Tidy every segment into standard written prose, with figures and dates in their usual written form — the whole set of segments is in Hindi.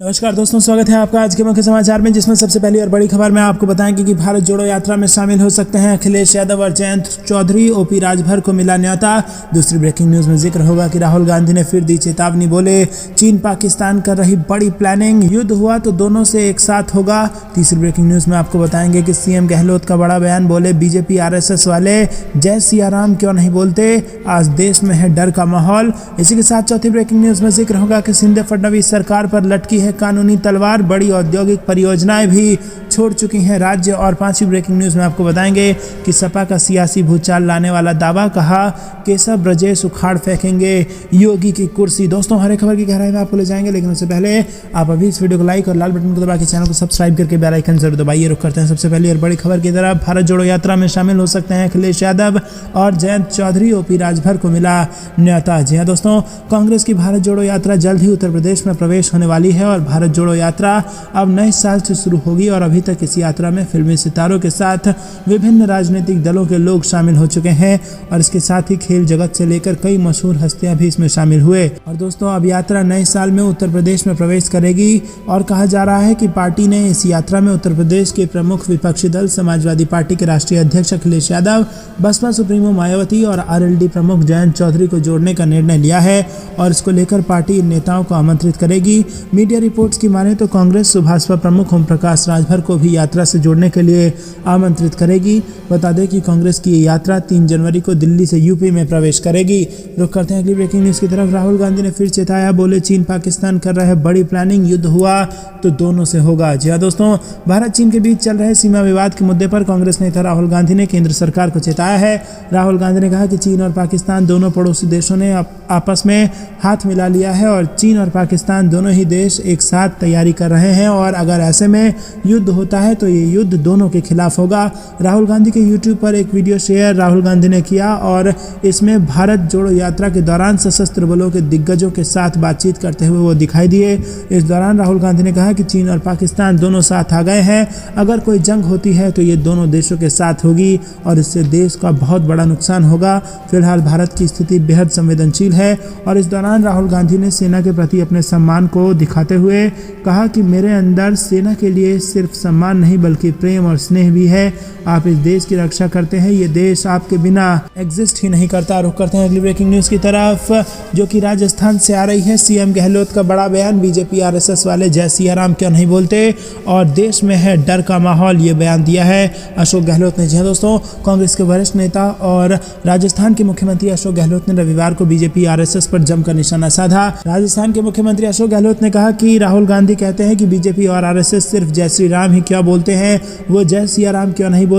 नमस्कार दोस्तों, स्वागत है आपका आज के मुख्य समाचार में, जिसमें सबसे पहली और बड़ी खबर मैं आपको बताएंगे कि भारत जोड़ो यात्रा में शामिल हो सकते हैं अखिलेश यादव और जयंत चौधरी। ओपी राजभर को मिला न्योता। दूसरी ब्रेकिंग न्यूज में जिक्र होगा कि राहुल गांधी ने फिर दी चेतावनी, बोले चीन पाकिस्तान कर रही बड़ी प्लानिंग, युद्ध हुआ तो दोनों से एक साथ होगा। तीसरी ब्रेकिंग न्यूज में आपको बताएंगे कि सीएम गहलोत का बड़ा बयान, बोले बीजेपी आरएसएस वाले जय सिया राम क्यों नहीं बोलते, आज देश में है डर का माहौल। इसी के साथ चौथी ब्रेकिंग न्यूज में जिक्र होगा कि शिंदे फडणवीस सरकार पर लटकी है कानूनी तलवार, बड़ी औद्योगिक परियोजनाएं भी छोड़ चुकी हैं राज्य। और पांचवी ब्रेकिंग न्यूज में आपको बताएंगे कि सपा का सियासी भूचाल लाने वाला दावा, कहा केशव ब्रजेश उखाड़ फेंकेंगे योगी की कुर्सी। दोस्तों, हर एक खबर की गहराई में आपको ले जाएंगे, लेकिन उससे पहले आप अभी इस वीडियो को लाइक और लाल बटन को दबा के चैनल को सब्सक्राइब करके बेल आइकन जरूर दबाइए। रुक करते हैं सबसे पहले और बड़ी खबर की तरफ। भारत जोड़ो यात्रा में शामिल हो सकते हैं अखिलेश यादव और जयंत चौधरी। ओपी राजभर को मिला न्योता। जी हाँ दोस्तों, कांग्रेस की भारत जोड़ो यात्रा जल्द ही उत्तर प्रदेश में प्रवेश होने वाली है और भारत जोड़ो यात्रा अब नए साल से शुरू होगी। और अभी तक इस यात्रा में फिल्मी सितारों के साथ विभिन्न राजनीतिक दलों के लोग शामिल हो चुके हैं और इसके साथ ही खेल जगत से लेकर कई मशहूर हस्तियां भी इसमें शामिल हुए। और दोस्तों, अब यात्रा नए साल में उत्तर प्रदेश में प्रवेश करेगी और कहा जा रहा है कि पार्टी ने इस यात्रा में उत्तर प्रदेश के प्रमुख विपक्षी दल समाजवादी पार्टी के राष्ट्रीय अध्यक्ष अखिलेश यादव, बसपा सुप्रीमो मायावती और आरएलडी प्रमुख जयंत चौधरी को जोड़ने का निर्णय लिया है और इसको लेकर पार्टी इन नेताओं को आमंत्रित करेगी। मीडिया रिपोर्ट्स की माने तो कांग्रेस भाजपा प्रमुख ओम प्रकाश राजभर को भी यात्रा से जोड़ने के लिए आमंत्रित करेगी। बता दें कि कांग्रेस की ये यात्रा 3 जनवरी को दिल्ली से यूपी में प्रवेश करेगी। रुक करते हैं अगली ब्रेकिंग न्यूज की तरफ। राहुल गांधी ने फिर चेताया, बोले चीन पाकिस्तान कर रहे बड़ी प्लानिंग, युद्ध हुआ तो दोनों से होगा। जी हाँ दोस्तों, भारत चीन के बीच चल रहे सीमा विवाद के मुद्दे पर कांग्रेस नेता राहुल गांधी ने केंद्र सरकार को चेताया है। राहुल गांधी ने कहा कि चीन और पाकिस्तान दोनों पड़ोसी देशों ने आपस में हाथ मिला लिया है और चीन और पाकिस्तान दोनों ही देश एक साथ तैयारी कर रहे हैं और अगर ऐसे में युद्ध होता है तो ये युद्ध दोनों के खिलाफ होगा। राहुल गांधी के यूट्यूब पर एक वीडियो शेयर राहुल गांधी ने किया और इसमें भारत जोड़ो यात्रा के दौरान सशस्त्र बलों के दिग्गजों के साथ बातचीत करते हुए वो दिखाई दिए। इस दौरान राहुल गांधी ने कहा कि चीन और पाकिस्तान दोनों साथ आ गए हैं, अगर कोई जंग होती है तो ये दोनों देशों के साथ होगी और इससे देश का बहुत बड़ा नुकसान होगा। फिलहाल भारत की स्थिति बेहद संवेदनशील है। और इस दौरान राहुल गांधी ने सेना के प्रति अपने सम्मान को दिखाते हुए कहा कि मेरे अंदर सेना के लिए सिर्फ सम्मान नहीं बल्कि प्रेम और स्नेह भी है। आप इस देश की रक्षा करते हैं, ये देश आपके बिना एग्जिस्ट ही नहीं करता। रुक करते हैं अगली ब्रेकिंग न्यूज की तरफ, जो कि राजस्थान से आ रही है। सीएम गहलोत का बड़ा बयान, बीजेपी आरएसएस वाले जय सिया राम क्यों नहीं बोलते और देश में है डर का माहौल, ये बयान दिया है अशोक गहलोत ने। जी हाँ दोस्तों, कांग्रेस के वरिष्ठ नेता और राजस्थान के मुख्यमंत्री अशोक गहलोत ने रविवार को बीजेपी आरएसएस पर जमकर निशाना साधा। राजस्थान के मुख्यमंत्री अशोक गहलोत ने कहा कि राहुल गांधी कहते हैं कि बीजेपी और आरएसएस सिर्फ जय श्री राम ही क्यों बोलते हैं, वो जय सिया राम क्यों नहीं बोलते।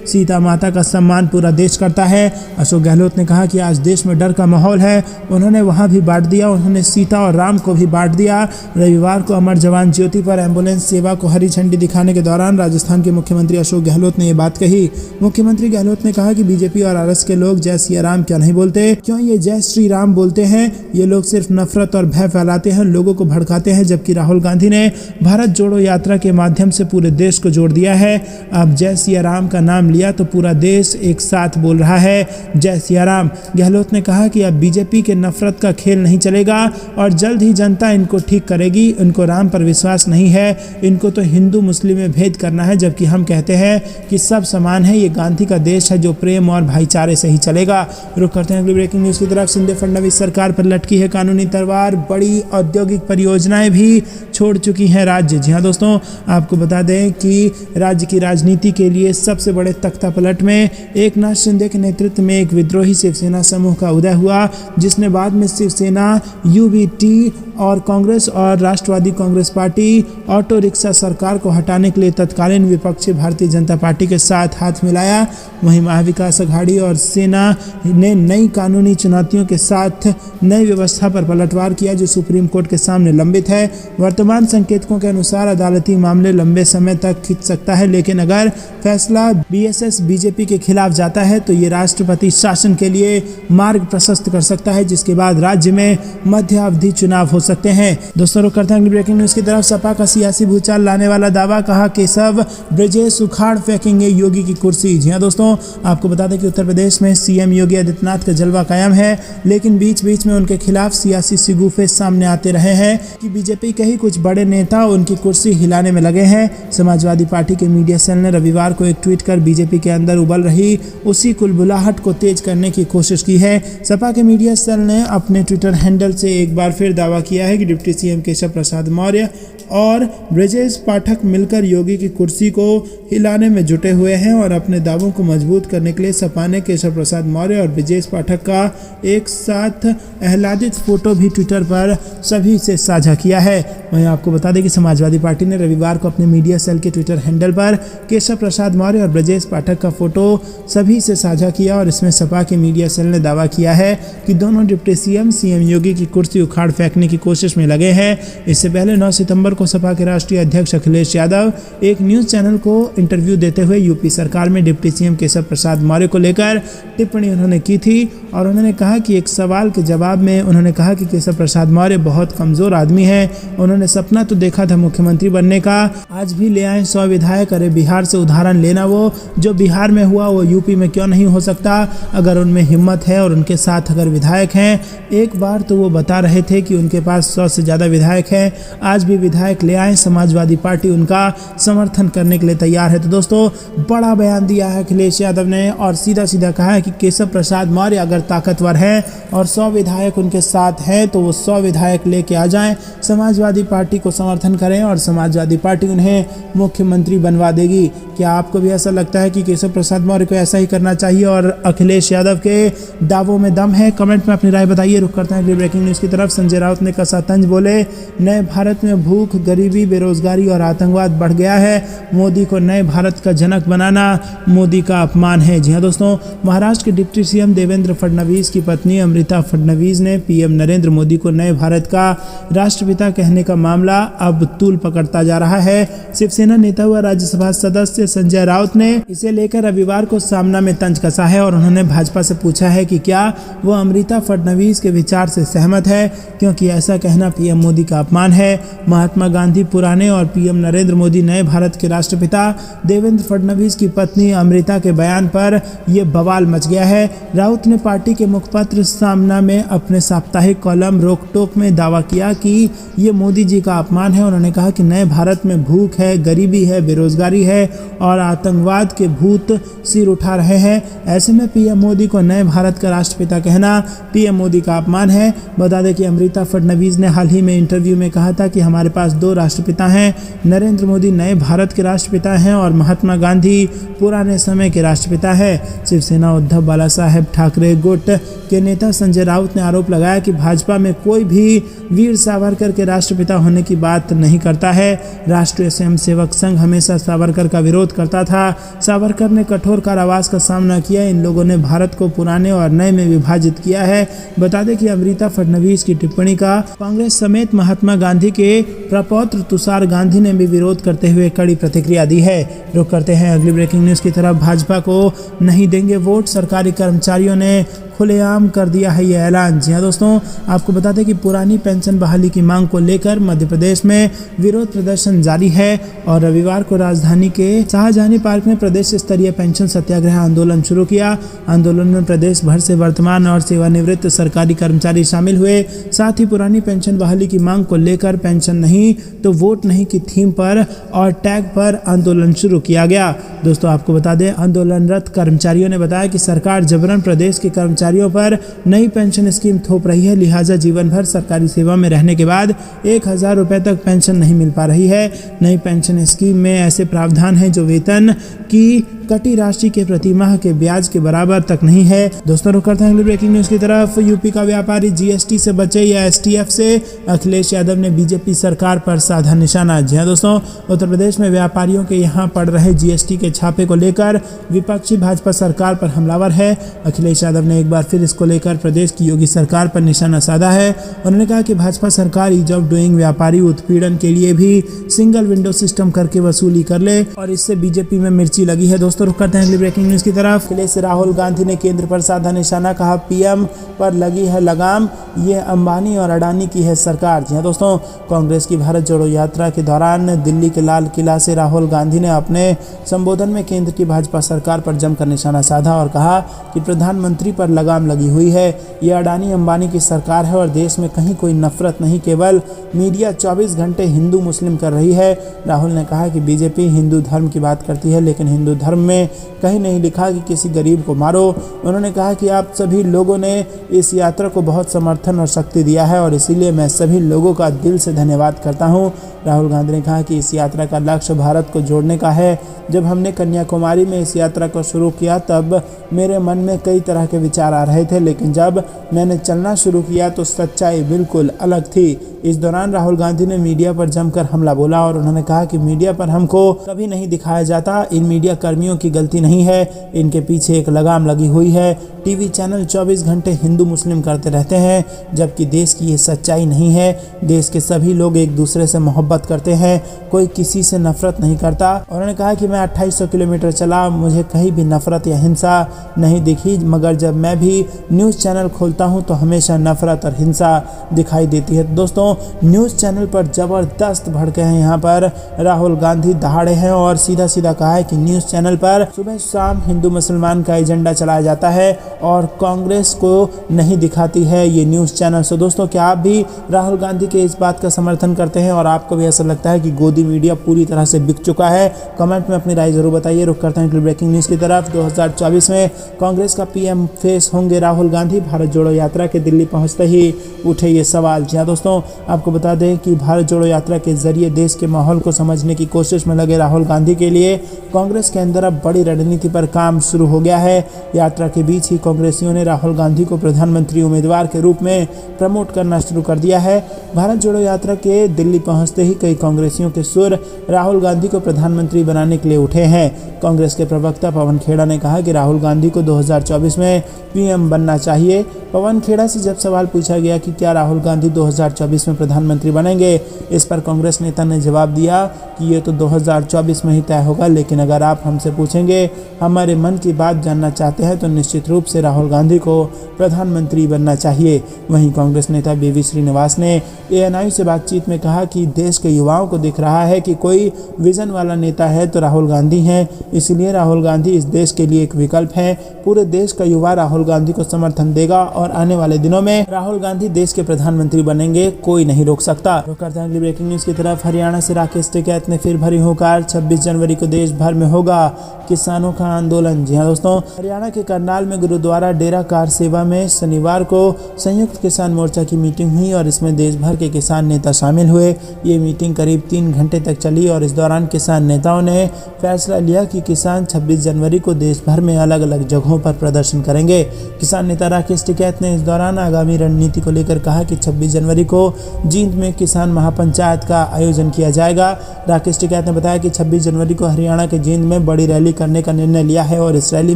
सीता माता का सम्मान पूरा देश करता है। अशोक गहलोत ने कहा कि आज देश में डर का माहौल है, उन्होंने वहां भी बांट दिया, उन्होंने सीता और राम को भी बांट दिया। रविवार को अमर जवान ज्योति पर एम्बुलेंस सेवा को हरी झंडी दिखाने के दौरान राजस्थान के मुख्यमंत्री अशोक गहलोत ने ये बात कही। मुख्यमंत्री गहलोत ने कहा कि बीजेपी और आरएसएस के लोग जय सिया राम क्यों नहीं बोलते, क्यों ये जय श्री राम बोलते हैं। ये लोग सिर्फ नफरत और भय फैलाते हैं, लोगों को भड़काते हैं, जबकि राहुल गांधी ने भारत जोड़ो यात्रा के माध्यम से पूरे देश को जोड़ दिया है। अब जय सिया राम का नाम लिया तो पूरा देश एक साथ बोल रहा है जय सिया राम। गहलोत ने कहा कि अब बीजेपी के नफरत का खेल नहीं चलेगा और जल्द ही जनता इनको ठीक करेगी। इनको राम पर विश्वास नहीं है, इनको तो हिंदू मुस्लिम में भेद करना है, जबकि हम कहते हैं कि सब समान है। ये गांधी का देश है जो प्रेम और भाईचारे से ही चलेगा। रुक करते हैं अगली ब्रेकिंग न्यूज की तरफ। शिंदे फडणवीस सरकार पर लटकी है कानूनी तलवार, बड़ी औद्योगिक परियोजनाएं भी छोड़ चुकी हैं राज्य। जी हाँ दोस्तों, आपको बता दें कि राज्य की राजनीति के लिए सबसे बड़े तख्तापलट में एकनाथ शिंदे के नेतृत्व में एक विद्रोही शिवसेना समूह का उदय हुआ, जिसने बाद में शिवसेना, यूबीटी और कांग्रेस और राष्ट्रवादी कांग्रेस पार्टी ऑटो रिक्शा सरकार को हटाने के लिए तत्कालीन विपक्षी भारतीय जनता पार्टी के साथ हाथ मिलाया। वहीं महाविकास अघाड़ी और सेना ने नई कानूनी चुनौतियों के साथ नई व्यवस्था पर पलटवार किया जो सुप्रीम कोर्ट के सामने लंबित है। वर्तमान संकेतकों के अनुसार अदालती मामले लंबे समय तक खिंच सकता है, लेकिन अगर फैसला बीएसएस बीजेपी के खिलाफ जाता है तो ये राष्ट्रपति शासन के लिए मार्ग प्रशस्त कर सकता है, जिसके बाद राज्य में मध्य अवधि चुनाव हो सकते हैं। दोस्तों, रुक करते हैं अगली ब्रेकिंग न्यूज की तरफ। सपा का सियासी भूचाल लाने वाला दावा, कहा केशव ब्रजेश उखाड़ फेंकेंगे योगी की कुर्सी। जी हाँ दोस्तों, आपको बता दें कि उत्तर प्रदेश में सीएम योगी आदित्यनाथ का जलवा कायम है, लेकिन बीच बीच में उनके खिलाफ सियासी शिगुफे सामने आते रहे हैं कि बीजेपी बीजेपी के ही कुछ बड़े नेता उनकी कुर्सी हिलाने में लगे हैं। समाजवादी पार्टी के मीडिया सेल ने रविवार को एक ट्वीट कर बीजेपी के अंदर उबल रही उसी कुलबुलाहट को तेज करने की कोशिश की है। सपा के मीडिया सेल ने अपने ट्विटर हैंडल से एक बार फिर दावा किया है कि डिप्टी सीएम केशव प्रसाद मौर्य और ब्रजेश पाठक मिलकर योगी की कुर्सी को हिलाने में जुटे हुए हैं और अपने दावों को मजबूत करने के लिए सपा ने केशव प्रसाद मौर्य और ब्रजेश पाठक का एक साथ आह्लादित फोटो भी ट्विटर पर सभी से साझा किया है। वहीं आपको बता दें कि समाजवादी पार्टी ने रविवार को अपने मीडिया सेल के ट्विटर हैंडल पर केशव प्रसाद मौर्य और ब्रजेश पाठक का फोटो सभी से साझा किया और इसमें सपा के मीडिया सेल ने दावा किया है कि दोनों डिप्टी सीएम योगी की कुर्सी उखाड़ फेंकने की कोशिश में लगे हैं। इससे पहले 9 सितंबर को सपा के राष्ट्रीय अध्यक्ष अखिलेश यादव एक न्यूज चैनल को इंटरव्यू देते हुए यूपी सरकार में डिप्टी सीएम केशव प्रसाद मौर्य को लेकर टिप्पणी उन्होंने की थी और उन्होंने कहा कि एक सवाल के जवाब में उन्होंने कहा कि केशव प्रसाद मौर्य बहुत कमजोर आदमी है। उन्होंने सपना तो देखा था मुख्यमंत्री बनने का, आज भी ले आए 100 विधायक। अरे बिहार से उदाहरण लेना, वो जो बिहार में हुआ वो यूपी में क्यों नहीं हो सकता? अगर उनमें हिम्मत है और उनके साथ अगर विधायक हैं, एक बार तो वो बता रहे थे कि उनके पास 100 से ज़्यादा विधायक हैं, आज भी विधायक ले आए। समाजवादी पार्टी उनका समर्थन करने के लिए तैयार है। तो दोस्तों बड़ा बयान दिया है अखिलेश यादव ने और सीधा सीधा कहा है कि केशव प्रसाद मौर्य अगर ताकतवर है और 100 विधायक उनके साथ हैं तो वो 100 विधायक लेके आ जाएं, समाजवादी पार्टी को समर्थन करें और समाजवादी पार्टी उन्हें मुख्यमंत्री बनवा देगी। क्या आपको भी ऐसा लगता है कि केशव प्रसाद मौर्य को ऐसा ही करना चाहिए और अखिलेश यादव के दावों में दम है? कमेंट में अपनी राय बताइए। रुक करते हैं अगली ब्रेकिंग न्यूज़ की तरफ। संजय राउत ने कसा तंज बोले, नए भारत में भूख, गरीबी, बेरोजगारी और आतंकवाद बढ़ गया है। मोदी को नए भारत का जनक बनाना मोदी का अपमान है। जी हाँ दोस्तों, महाराष्ट्र के डिप्टी सीएम देवेंद्र फडणवीस की पत्नी अमृता फडणवीस ने पीएम नरेंद्र मोदी को नए भारत का राष्ट्रपिता कहने का मामला अब तूल पकड़ता जा रहा है। शिवसेना नेता व राज्यसभा सदस्य संजय राउत ने इसे लेकर रविवार को सामना में तंज कसा है और उन्होंने भाजपा से पूछा है कि क्या वो अमृता फडणवीस के विचार से सहमत है, क्योंकि ऐसा कहना पीएम मोदी का अपमान है। महात्मा गांधी पुराने और पीएम नरेंद्र मोदी नए भारत के राष्ट्रपिता देवेंद्र फडणवीस की पत्नी अमृता के बयान पर यह बवाल मच गया है। राउत ने पार्टी के मुखपत्र सामना में अपने साप्ताहिक कॉलम रोक टोक में दावा किया कि ये मोदी जी का अपमान है। उन्होंने कहा कि नए भारत में भूख है, गरीबी है, बेरोजगारी है और आतंकवाद के भूत सिर उठा रहे हैं। ऐसे में पीएम मोदी को नए भारत का राष्ट्रपिता कहना पीएम मोदी का अपमान है। बता दें कि अमृता फडणवीस ने हाल ही में इंटरव्यू में कहा था कि हमारे पास 2 राष्ट्रपिता हैं, नरेंद्र मोदी नए भारत के राष्ट्रपिता हैं और महात्मा गांधी पुराने समय के राष्ट्रपिता है। शिवसेना उद्धव बाला साहेब ठाकरे गुट के नेता संजय राउत ने आरोप लगाया कि भाजपा में कोई भी वीर सावरकर के राष्ट्रपिता होने की बात नहीं करता है। राष्ट्रीय स्वयंसेवक संघ हमेशा सावरकर का विरोध करता था। सावरकर ने कठोर कारावास का सामना किया। इन लोगों ने भारत को पुराने और नए में विभाजित किया है। बता दें कि अमृता फडणवीस की टिप्पणी का कांग्रेस समेत महात्मा गांधी के प्रपौत्र तुषार गांधी ने भी विरोध करते हुए कड़ी प्रतिक्रिया दी है। रुक करते हैं अगली ब्रेकिंग न्यूज की तरफ। भाजपा को नहीं देंगे वोट, सरकारी कर्मचारियों ने खुलेआम कर दिया है ये ऐलान। जी हाँ दोस्तों, आपको बता दें कि पुरानी पेंशन बहाली की मांग को लेकर मध्य प्रदेश में विरोध प्रदर्शन जारी है और रविवार को राजधानी के शाहजहानी पार्क में प्रदेश स्तरीय पेंशन सत्याग्रह आंदोलन शुरू किया। आंदोलन में प्रदेश भर से वर्तमान और सेवानिवृत्त सरकारी कर्मचारी शामिल हुए। साथ ही पुरानी पेंशन बहाली की मांग को लेकर पेंशन नहीं तो वोट नहीं की थीम पर और टैग पर आंदोलन शुरू किया गया। दोस्तों आपको बता दें, आंदोलनरत कर्मचारियों ने बताया कि सरकार जबरन प्रदेश के कर्मचारियों पर नई पेंशन स्कीम थोप रही है, लिहाजा जीवन भर सरकारी सेवा में रहने के बाद 1000 रुपए तक पेंशन नहीं मिल पा रही है। नई पेंशन स्कीम में ऐसे प्रावधान हैं जो वेतन की कटी राशि के प्रति माह के ब्याज के बराबर तक नहीं है। दोस्तों रुक करते हैं अगली ब्रेकिंग न्यूज की तरफ। यूपी का व्यापारी जीएसटी से बचे या एसटीएफ से, अखिलेश यादव ने बीजेपी सरकार पर साधा निशाना। जी हाँ दोस्तों, उत्तर प्रदेश में व्यापारियों के यहाँ पड़ रहे जीएसटी के छापे को लेकर विपक्षी भाजपा सरकार पर हमलावर है। अखिलेश यादव ने एक बार फिर इसको लेकर प्रदेश की योगी सरकार पर निशाना साधा है। उन्होंने कहा कि भाजपा सरकार ईज ऑफ डूइंग व्यापारी उत्पीड़न के लिए भी सिंगल विंडो सिस्टम करके वसूली कर ले और इससे बीजेपी में मिर्ची लगी है। दोस्तों रुक करते हैं अगली ब्रेकिंग न्यूज की तरफ। अखिलेश राहुल गांधी ने केंद्र पर साधा निशाना, कहा पीएम पर लगी है लगाम, ये अंबानी और अडानी की है सरकार। जी हाँ दोस्तों, कांग्रेस की भारत जोड़ो यात्रा के दौरान दिल्ली के लाल किला से राहुल गांधी ने अपने संबोधन में केंद्र की भाजपा सरकार पर जमकर निशाना साधा और कहा कि प्रधानमंत्री पर लगाम लगी हुई है, ये अडानी अंबानी की सरकार है और देश में कहीं कोई नफरत नहीं, केवल मीडिया 24 घंटे हिंदू मुस्लिम कर रही है। राहुल ने कहा कि बीजेपी हिंदू धर्म की बात करती है, लेकिन हिंदू धर्म में कहीं नहीं लिखा कि किसी गरीब को मारो। उन्होंने कहा कि आप सभी लोगों ने इस यात्रा को बहुत समर्थन और शक्ति दिया है और इसीलिए मैं सभी लोगों का दिल से धन्यवाद करता हूं। राहुल गांधी ने कहा कि इस यात्रा का लक्ष्य भारत को जोड़ने का है। जब हमने कन्याकुमारी में इस यात्रा को शुरू किया तब मेरे मन में कई तरह के विचार आ रहे थे, लेकिन जब मैंने चलना शुरू किया तो सच्चाई बिल्कुल अलग थी। इस दौरान राहुल गांधी ने मीडिया पर जमकर हमला बोला और उन्होंने कहा कि मीडिया पर हमको कभी नहीं दिखाया जाता, इन मीडिया कर्मियों की गलती नहीं है, इनके पीछे एक लगाम लगी हुई है। टीवी चैनल 24 घंटे हिंदू मुस्लिम करते रहते हैं, जबकि देश की ये सच्चाई नहीं है। देश के सभी लोग एक दूसरे से मोहब्बत करते हैं, कोई किसी से नफरत नहीं करता। उन्होंने कहा कि मैं 2800 किलोमीटर चला, मुझे कहीं भी नफरत या हिंसा नहीं दिखी, मगर जब मैं भी न्यूज़ चैनल खोलता हूं तो हमेशा नफरत और हिंसा दिखाई देती है। दोस्तों, न्यूज़ चैनल पर ज़बरदस्त भड़के हैं यहाँ पर राहुल गांधी, दहाड़े हैं और सीधा सीधा कहा है कि न्यूज़ चैनल पर सुबह शाम हिंदू मुसलमान का एजेंडा चलाया जाता है और कांग्रेस को नहीं दिखाती है ये न्यूज़ चैनल। सो दोस्तों, क्या आप भी राहुल गांधी के इस बात का समर्थन करते हैं और आपको भी ऐसा लगता है कि गोदी मीडिया पूरी तरह से बिक चुका है? कमेंट में अपनी राय जरूर बताइए। रुक करते हैं ब्रेकिंग न्यूज़ की तरफ। 2024 में कांग्रेस का पीएम फेस होंगे राहुल गांधी, भारत जोड़ो यात्रा के दिल्ली पहुंचते ही उठे ये सवाल। जी हाँ दोस्तों, आपको बता दें कि भारत जोड़ो यात्रा के जरिए देश के माहौल को समझने की कोशिश में लगे राहुल गांधी के लिए कांग्रेस के अंदर अब बड़ी रणनीति पर काम शुरू हो गया है। यात्रा के बीच ही कांग्रेसियों ने राहुल गांधी को प्रधानमंत्री उम्मीदवार के रूप में प्रमोट करना शुरू कर दिया है। भारत जोड़ो यात्रा के दिल्ली पहुंचते ही कई कांग्रेसियों के सुर राहुल गांधी को प्रधानमंत्री बनाने के लिए उठे हैं। कांग्रेस के प्रवक्ता पवन खेड़ा ने कहा कि राहुल गांधी को 2024 में पीएम बनना चाहिए। पवन खेड़ा से जब सवाल पूछा गया कि क्या राहुल गांधी 2024 में प्रधानमंत्री बनेंगे, इस पर कांग्रेस नेता ने जवाब दिया कि ये तो 2024 में ही तय होगा, लेकिन अगर आप हमसे पूछेंगे, हमारे मन की बात जानना चाहते हैं तो निश्चित रूप से राहुल गांधी को प्रधानमंत्री बनना चाहिए। वहीं कांग्रेस नेता बीवी श्रीनिवास ने एएनआई से बातचीत में कहा कि देश के युवाओं को दिख रहा है कि कोई विजन वाला नेता है तो राहुल गांधी हैं, इसलिए राहुल गांधी इस देश के लिए एक विकल्प है। पूरे देश का युवा राहुल गांधी को समर्थन देगा और आने वाले दिनों में राहुल गांधी देश के प्रधानमंत्री बनेंगे, कोई नहीं रोक सकता। रुक करते हैं अगली ब्रेकिंग न्यूज की तरफ। हरियाणा से राकेश टिकैत ने फिर भरी हुंकार, 26 जनवरी को देश भर में होगा किसानों का आंदोलन। जी हाँ दोस्तों, हरियाणा के करनाल में गुरुद्वारा डेरा कार सेवा में शनिवार को संयुक्त किसान मोर्चा की मीटिंग हुई और इसमें देश भर के किसान नेता शामिल हुए। ये मीटिंग करीब 3 घंटे तक चली और इस दौरान किसान नेताओं ने फैसला लिया कि किसान 26 जनवरी को देश भर में अलग अलग जगहों पर प्रदर्शन करेंगे। किसान नेता राकेश टिकैत ने इस दौरान आगामी रणनीति को लेकर कहा कि 26 जनवरी को जींद में किसान महापंचायत का आयोजन किया जाएगा। राकेश टिकैत ने बताया कि 26 जनवरी को हरियाणा के जींद में बड़ी रैली करने का निर्णय लिया है और इस रैली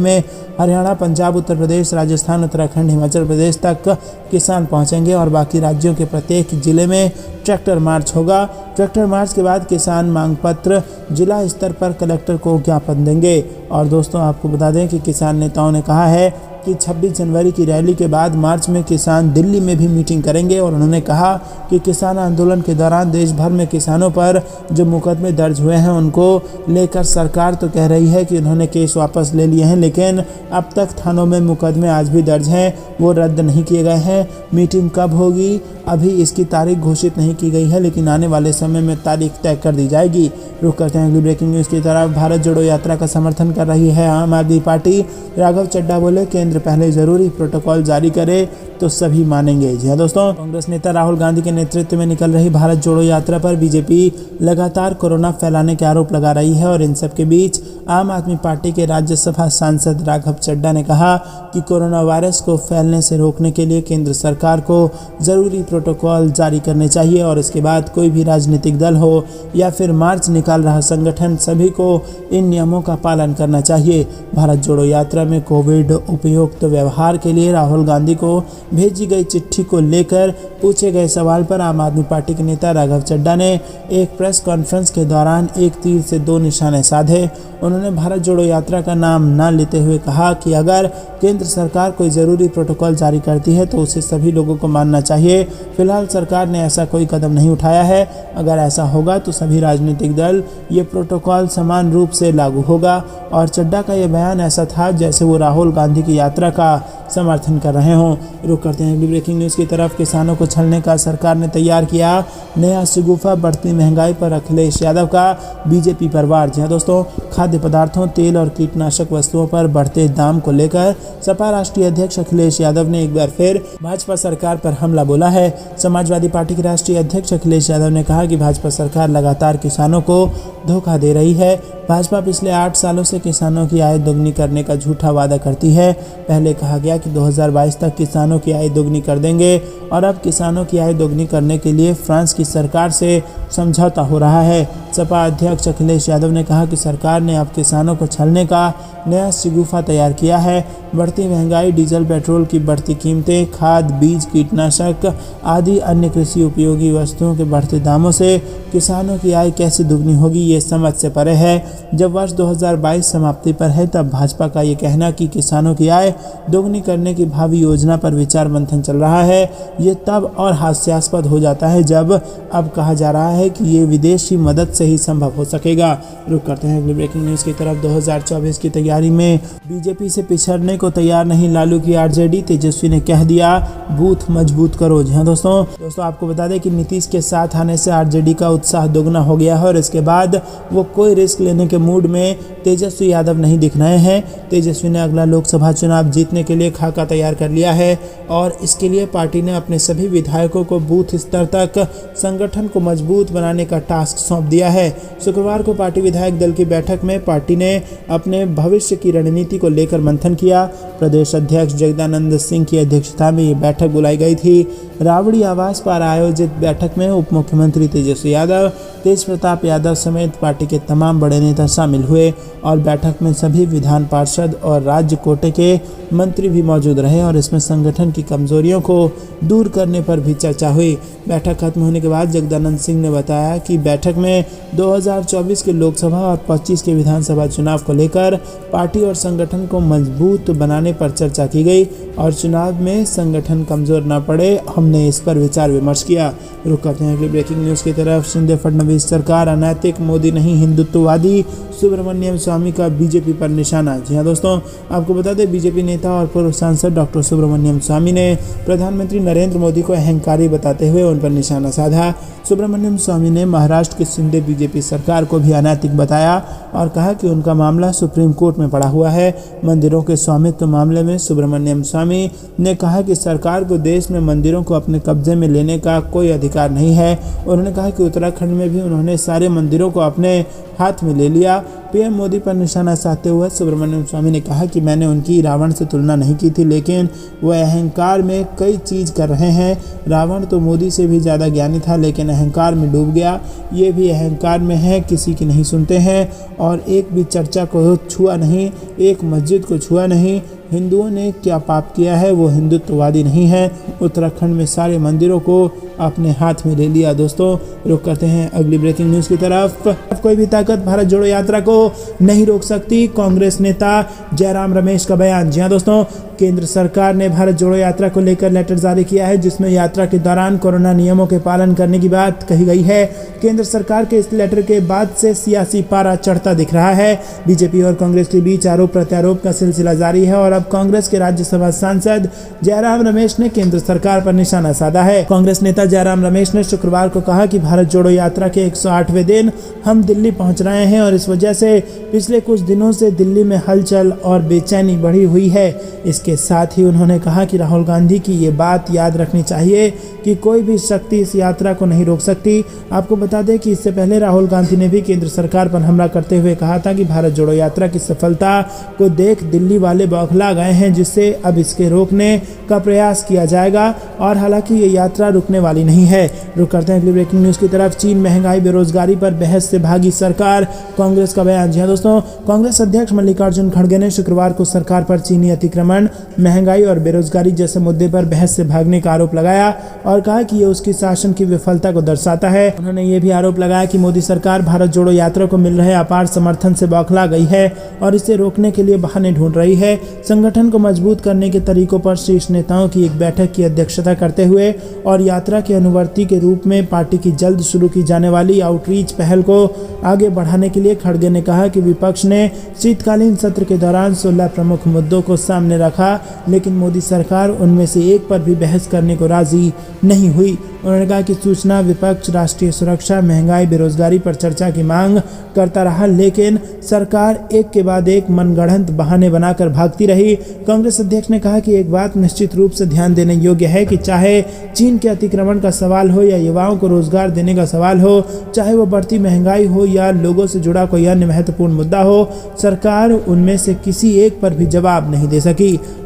में हरियाणा, पंजाब, उत्तर प्रदेश, राजस्थान, उत्तराखंड, हिमाचल प्रदेश तक किसान पहुंचेंगे और बाकी राज्यों के प्रत्येक जिले में ट्रैक्टर मार्च होगा। ट्रैक्टर मार्च के बाद किसान मांग पत्र जिला स्तर पर कलेक्टर को ज्ञापन देंगे। और दोस्तों, आपको बता दें कि किसान नेताओं ने कहा है कि 26 जनवरी की रैली के बाद मार्च में किसान दिल्ली में भी मीटिंग करेंगे और उन्होंने कहा कि किसान आंदोलन के दौरान देश भर में किसानों पर जो मुकदमे दर्ज हुए हैं उनको लेकर सरकार तो कह रही है कि उन्होंने केस वापस ले लिए हैं, लेकिन अब तक थानों में मुकदमे आज भी दर्ज हैं, वो रद्द नहीं किए गए हैं। मीटिंग कब होगी अभी इसकी तारीख घोषित नहीं की गई है, लेकिन आने वाले समय में तारीख तय कर दी जाएगी। रुक करते हैं अगली ब्रेकिंग न्यूज़ की तरफ। भारत जोड़ो यात्रा का समर्थन कर रही है आम आदमी पार्टी। राघव चड्ढा बोले, केंद्र पहले जरूरी प्रोटोकॉल जारी करे तो सभी मानेंगे। जी हाँ दोस्तों, कांग्रेस नेता राहुल गांधी के नेतृत्व में निकल रही भारत जोड़ो यात्रा पर बीजेपी लगातार कोरोना फैलाने के आरोप लगा रही है और इन सब के बीच आम आदमी पार्टी के राज्यसभा सांसद राघव चड्ढा ने कहा कि कोरोना वायरस को फैलने से रोकने के लिए केंद्र सरकार को जरूरी प्रोटोकॉल जारी करने चाहिए और इसके बाद कोई भी राजनीतिक दल हो या फिर मार्च निकाल रहा संगठन, सभी को इन नियमों का पालन करना चाहिए। भारत जोड़ो यात्रा में कोविड उपयुक्त व्यवहार के लिए राहुल गांधी को भेजी गई चिट्ठी को लेकर पूछे गए सवाल पर आम आदमी पार्टी के नेता राघव चड्ढा ने एक प्रेस कॉन्फ्रेंस के दौरान एक तीर से 2 निशाने साधे। उन्होंने उन्होंने भारत जोड़ो यात्रा का नाम न लेते हुए कहा कि अगर केंद्र सरकार कोई ज़रूरी प्रोटोकॉल जारी करती है तो उसे सभी लोगों को मानना चाहिए। फिलहाल सरकार ने ऐसा कोई कदम नहीं उठाया है। अगर ऐसा होगा तो सभी राजनीतिक दल ये प्रोटोकॉल समान रूप से लागू होगा। और चड्डा का यह बयान ऐसा था जैसे वो राहुल गांधी की यात्रा का समर्थन कर रहे हों। रुक करते हैं अगली ब्रेकिंग न्यूज़ की तरफ। किसानों को छलने का सरकार ने तैयार किया नया शगुफा, बढ़ती महंगाई पर अखिलेश यादव का बीजेपी पर वार। जी हाँ दोस्तों, खाद्य पदार्थों, तेल और कीटनाशक वस्तुओं पर बढ़ते दाम को लेकर सपा राष्ट्रीय अध्यक्ष अखिलेश यादव ने एक बार फिर भाजपा सरकार पर हमला बोला है। समाजवादी पार्टी के राष्ट्रीय अध्यक्ष अखिलेश यादव ने कहा कि भाजपा सरकार लगातार किसानों को धोखा दे रही है। भाजपा पिछले 8 सालों से किसानों की आय दोगुनी करने का झूठा वादा करती है। पहले कहा गया कि 2022 तक किसानों की आय दोगुनी कर देंगे और अब किसानों की आय दोगुनी करने के लिए फ्रांस की सरकार से समझौता हो रहा है। सपा अध्यक्ष अखिलेश यादव ने कहा कि सरकार ने अब किसानों को छलने का नया शगुफा तैयार किया है। बढ़ती महंगाई, डीजल पेट्रोल की बढ़ती कीमतें, खाद, बीज, कीटनाशक आदि अन्य कृषि उपयोगी वस्तुओं के बढ़ते दामों से किसानों की आय कैसे दुगनी होगी, ये समझ से परे है। जब वर्ष 2022 समाप्ति पर है तब भाजपा का ये कहना कि किसानों की आय दोगुनी करने की भावी योजना पर विचार मंथन चल रहा है, ये तब और हास्यास्पद हो जाता है जब अब कहा जा रहा है कि ये विदेशी मदद से ही संभव हो सकेगा। रुक करते हैं अगली ब्रेकिंग न्यूज़ की तरफ। 2024 की तैयारी में बीजेपी से पिछड़ने को तैयार नहीं लालू की आरजेडी, तेजस्वी ने कह दिया बूथ मजबूत करो। जी हाँ दोस्तों आपको बता दें कि नीतीश के साथ आने से आरजेडी का उत्साह दोगुना हो गया है और इसके बाद वो कोई रिस्क लेने के मूड में तेजस्वी यादव नहीं दिख रहे हैं। तेजस्वी ने अगला लोकसभा चुनाव जीतने के लिए खाका तैयार कर लिया है और इसके लिए पार्टी ने अपने सभी विधायकों को बूथ स्तर तक संगठन को मजबूत बनाने का टास्क सौंप दिया है। शुक्रवार को पार्टी विधायक दल की बैठक में पार्टी ने अपने भविष्य की रणनीति को लेकर मंथन किया। प्रदेश अध्यक्ष जगदानंद सिंह की अध्यक्षता में ये बैठक बुलाई गई थी। रावड़ी आवास पर आयोजित बैठक में उप मुख्यमंत्री तेजस्वी यादव, तेज प्रताप यादव समेत पार्टी के तमाम बड़े नेता शामिल हुए और बैठक में सभी विधान पार्षद और राज्य कोटे के मंत्री भी मौजूद रहे और इसमें संगठन की कमजोरियों को दूर करने पर भी चर्चा हुई। बैठक खत्म होने के बाद जगदानंद सिंह ने बताया कि बैठक में 2024 के लोकसभा और 25 के विधानसभा चुनाव को लेकर पार्टी और संगठन को मजबूत बनाने पर चर्चा की गई और चुनाव में संगठन कमजोर न पड़े, हमने इस पर विचार विमर्श किया। रुक करते हैं अगली ब्रेकिंग न्यूज़ की तरफ। शिंदे फडणवीस सरकार अनैतिक, मोदी नहीं हिंदुत्ववादी, सुब्रमण्यम स्वामी का बीजेपी पर निशाना। जी हाँ दोस्तों, आपको बता दें बीजेपी नेता और पूर्व सांसद डॉक्टर सुब्रमण्यम स्वामी ने प्रधानमंत्री नरेंद्र मोदी को अहंकारी बताते हुए उन पर निशाना साधा। सुब्रमण्यम स्वामी ने महाराष्ट्र की शिंदे बीजेपी सरकार को भी अनैतिक बताया और कहा कि उनका मामला सुप्रीम कोर्ट में पड़ा हुआ है। मंदिरों के स्वामित्व मामले में सुब्रमण्यम स्वामी ने कहा कि सरकार को देश में मंदिरों को अपने कब्जे में लेने का कोई अधिकार नहीं है। उन्होंने कहा कि उत्तराखंड में भी उन्होंने सारे मंदिरों को अपने हाथ में ले लिया। पीएम मोदी पर निशाना साधते हुए सुब्रमण्यम स्वामी ने कहा कि मैंने उनकी रावण से तुलना नहीं की थी, लेकिन वह अहंकार में कई चीज़ कर रहे हैं। रावण तो मोदी से भी ज़्यादा ज्ञानी था लेकिन अहंकार में डूब गया। ये भी अहंकार में है, किसी की नहीं सुनते हैं और एक भी चर्चा को छुआ नहीं, एक मस्जिद को छुआ नहीं। हिंदुओं ने क्या पाप किया है, वो हिंदुत्ववादी नहीं है। उत्तराखंड में सारे मंदिरों को अपने हाथ में ले लिया। दोस्तों रुक करते हैं अगली ब्रेकिंग न्यूज़ की तरफ। कोई भी ताकत भारत जोड़ो यात्रा को नहीं रोक सकती, कांग्रेस नेता जयराम रमेश का बयान। जी हाँ दोस्तों, केंद्र सरकार ने भारत जोड़ो यात्रा को लेकर लेटर जारी किया है जिसमें यात्रा के दौरान कोरोना नियमों के पालन करने की बात कही गई है। केंद्र सरकार के इस लेटर के बाद से सियासी पारा चढ़ता दिख रहा है। बीजेपी और कांग्रेस के बीच आरोप प्रत्यारोप का सिलसिला जारी है और अब कांग्रेस के राज्यसभा सांसद जयराम रमेश ने केंद्र सरकार पर निशाना साधा है। कांग्रेस नेता जयराम रमेश ने शुक्रवार को कहा कि भारत जोड़ो यात्रा के 108वें दिन हम दिल्ली पहुंच रहे हैं और इस वजह से पिछले कुछ दिनों से दिल्ली में हलचल और बेचैनी बढ़ी हुई है। इसके साथ ही उन्होंने कहा कि राहुल गांधी की ये बात याद रखनी चाहिए कि कोई भी शक्ति इस यात्रा को नहीं रोक सकती। आपको बता दें कि इससे पहले राहुल गांधी ने भी केंद्र सरकार पर हमला करते हुए कहा था कि भारत जोड़ो यात्रा की सफलता को देख दिल्ली वाले बौखला गए हैं, जिससे अब इसके रोकने का प्रयास किया जाएगा और हालांकि ये यात्रा रुकने वाली नहीं है। रुक करते हैं अगली ब्रेकिंग न्यूज़ की तरफ। चीन महंगाई बेरोजगारी पर बहस से भागी सरकार, कांग्रेस का बयान। बयान। जी हाँ दोस्तों, कांग्रेस अध्यक्ष मल्लिकार्जुन खड़गे ने शुक्रवार को सरकार पर चीनी अतिक्रमण, महंगाई और बेरोजगारी जैसे मुद्दे पर बहस से भागने का आरोप लगाया और कहा कि ये उसकी शासन की विफलता को दर्शाता है। उन्होंने ये भी आरोप लगाया कि मोदी सरकार भारत जोड़ो यात्रा को मिल रहे अपार समर्थन से बौखला गई है और इसे रोकने के लिए बहाने ढूंढ रही है। संगठन को मजबूत करने के तरीकों पर शीर्ष नेताओं की एक बैठक की अध्यक्षता करते हुए और यात्रा के अनुवर्ती के रूप में पार्टी की जल्द शुरू की जाने वाली आउटरीच पहल को आगे बढ़ाने के लिए खड़गे ने कहा कि विपक्ष ने शीतकालीन सत्र के दौरान 16 प्रमुख मुद्दों को सामने रखा, लेकिन मोदी सरकार उनमें से एक पर भी बहस करने को राजी नहीं हुई। उन्होंने कहा कि सूचना विपक्ष राष्ट्रीय सुरक्षा, महंगाई, बेरोजगारी पर चर्चा की मांग करता रहा, लेकिन सरकार एक के बाद एक मनगढ़ंत बहाने बनाकर भागती रही। कांग्रेस अध्यक्ष ने कहा कि एक बात निश्चित रूप से ध्यान देने योग्य है कि चाहे चीन के अतिक्रमण का सवाल हो या युवाओं को रोजगार देने का सवाल हो, चाहे वो बढ़ती महंगाई हो या लोगों से जुड़ा कोई अन्य महत्वपूर्ण मुद्दा हो, सरकार उनमें से किसी एक पर भी जवाब नहीं दे सकी।